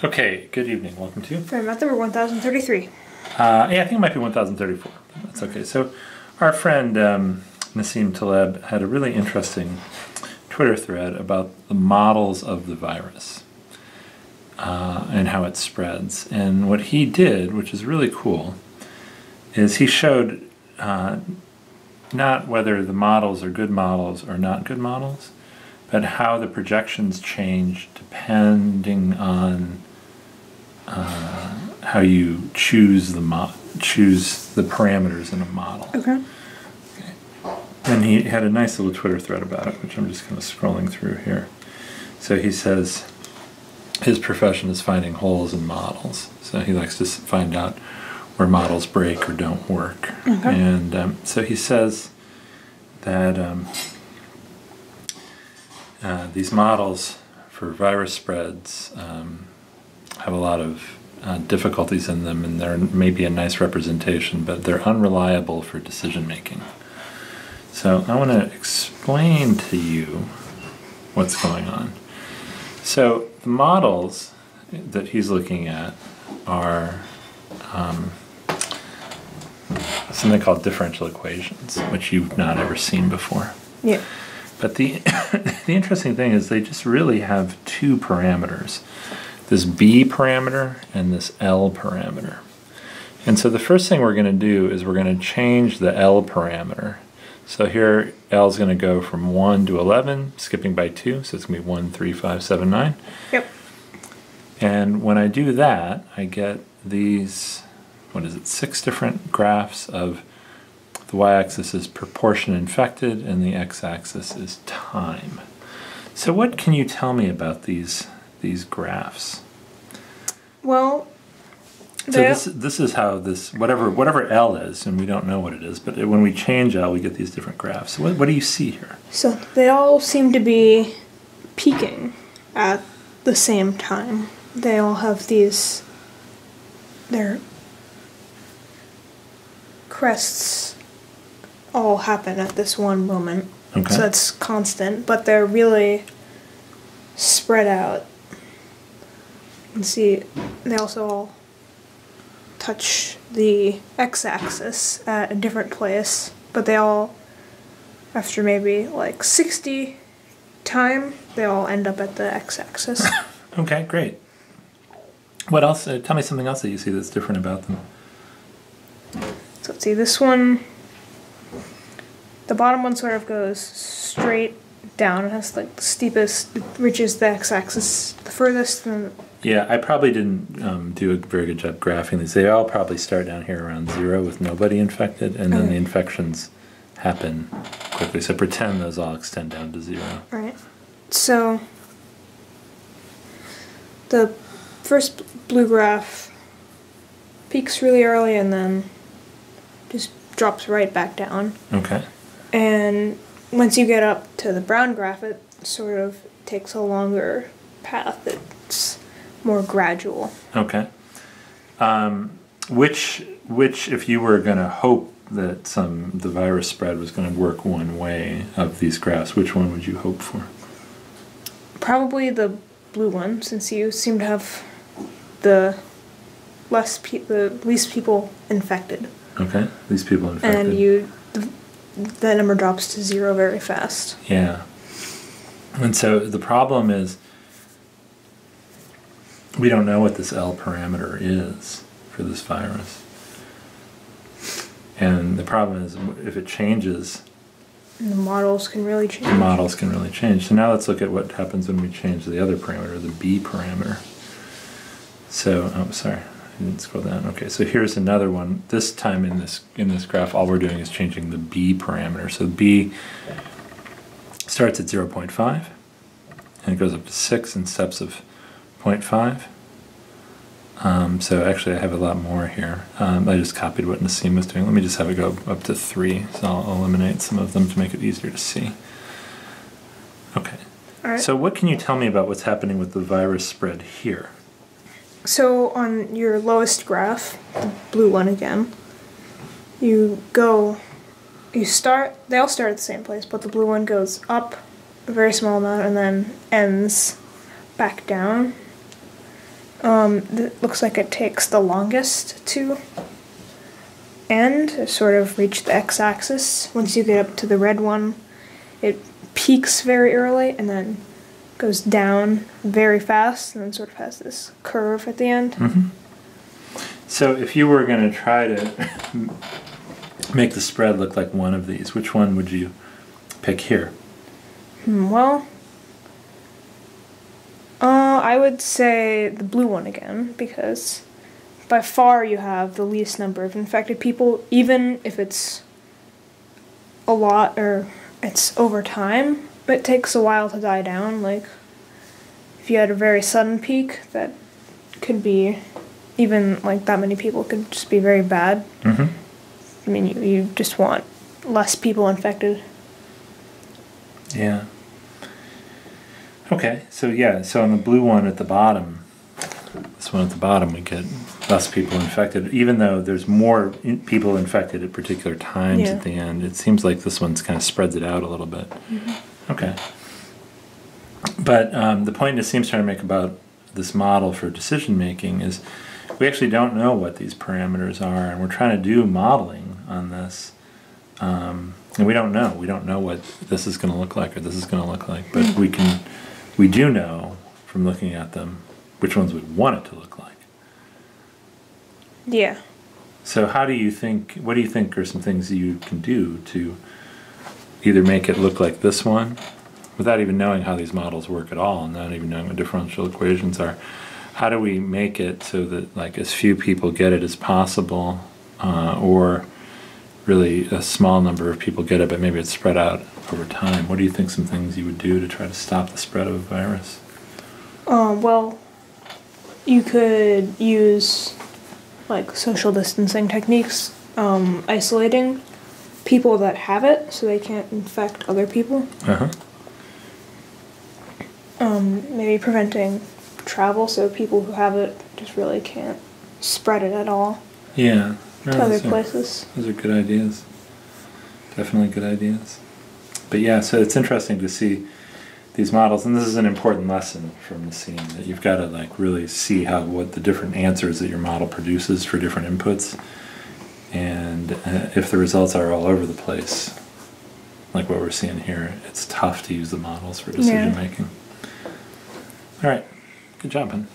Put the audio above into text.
Okay, good evening. Welcome to FamilyMath number 1033. Yeah, I think it might be 1034. That's okay. So our friend Nassim Taleb had a really interesting Twitter thread about the models of the virus and how it spreads. And what he did, which is really cool, is he showed not whether the models are good models or not good models, but how the projections change depending on how you choose the parameters in a model. Okay. And he had a nice little Twitter thread about it, which I'm just kind of scrolling through here. So he says his profession is finding holes in models. So he likes to find out where models break or don't work. Okay. And so he says that these models for virus spreads have a lot of difficulties in them, and they're maybe a nice representation, but they're unreliable for decision making. So I want to explain to you what's going on. So the models that he's looking at are something called differential equations, which you've not ever seen before. Yeah. But the interesting thing is they just really have two parameters, this B parameter and this L parameter. And so the first thing we're going to do is we're going to change the L parameter. So here L is going to go from 1 to 11, skipping by 2, so it's going to be 1, 3, 5, 7, 9. Yep. And when I do that, I get these, 6 different graphs of the y-axis is proportion infected and the x-axis is time. So what can you tell me about these graphs? Well, so this is how this, whatever L is, and we don't know what it is, but when we change L, we get these different graphs. So what do you see here? so they all seem to be peaking at the same time. They all have their crests all happen at this one moment. Okay. So that's constant, but they're really spread out. You can see they also all touch the x-axis at a different place, but they all, after maybe like 60 time, they all end up at the x-axis. Okay, great. What else? Tell me something else that you see that's different about them. So let's see, this one, the bottom one sort of goes straight down. It has like the steepest, it reaches the x-axis the furthest. And Yeah, I probably didn't do a very good job graphing these. They all probably start down here around 0 with nobody infected, and then the infections happen quickly. So pretend those all extend down to 0. Right. So the first blue graph peaks really early and then just drops right back down. Okay. And once you get up to the brown graph, it sort of takes a longer path. It's more gradual. Okay. Which, if you were going to hope that the virus spread was going to work one way of these graphs, which one would you hope for? Probably the blue one, since you seem to have the least people infected. Okay, least people infected. And that number drops to 0 very fast. Yeah. And so the problem is we don't know what this L parameter is for this virus. And the problem is if it changes, And the models can really change. the models can really change. So now let's look at what happens when we change the other parameter, the B parameter. So, oh, sorry, I didn't scroll down. Okay, so here's another one. This time in this graph, all we're doing is changing the B parameter. So B starts at 0.5, and it goes up to 6 in steps of 0.5. So actually I have a lot more here. I just copied what Nassim was doing. Let me just have it go up to 3, so I'll eliminate some of them to make it easier to see. Okay. All right. So what can you tell me about what's happening with the virus spread here? So on your lowest graph, the blue one again, they all start at the same place, but the blue one goes up a very small amount and then ends back down. It looks like it takes the longest to end, sort of reach the x-axis. Once you get up to the red one, it peaks very early and then goes down very fast and then sort of has this curve at the end. Mm-hmm. So if you were going to try to make the spread look like one of these, which one would you pick here? Well, I would say the blue one again, because by far you have the least number of infected people, even if it's a lot or it's over time. It takes a while to die down. Like, if you had a very sudden peak, that could be, even like that many people could just be very bad. Mm-hmm. I mean, you just want less people infected. Yeah. Okay, so yeah, so on the blue one at the bottom, this one at the bottom, we get less people infected, even though there's more people infected at particular times at the end. It seems like this one's kind of spreads it out a little bit. Mm-hmm. Okay. But the point Nassim's trying to make about this model for decision making is we actually don't know what these parameters are, and we're trying to do modeling on this. And we don't know. We don't know what this is going to look like or this is going to look like, but we do know from looking at them which ones we want it to look like. Yeah. So what do you think are some things you can do to either make it look like this one, without even knowing how these models work at all, and not even knowing what differential equations are? How do we make it so that like as few people get it as possible, or really a small number of people get it, but maybe it's spread out over time? What do you think some things you would do to try to stop the spread of a virus? Well, you could use like social distancing techniques, isolating people that have it so they can't infect other people. Uh-huh. Maybe preventing travel so people who have it just really can't spread it at all. Yeah. No, to other places. Those are good ideas. Definitely good ideas. But yeah, so it's interesting to see these models, and this is an important lesson from the scene, that you've got to like really see what the different answers that your model produces for different inputs, and if the results are all over the place, like what we're seeing here, it's tough to use the models for decision making. All right, good job, hun.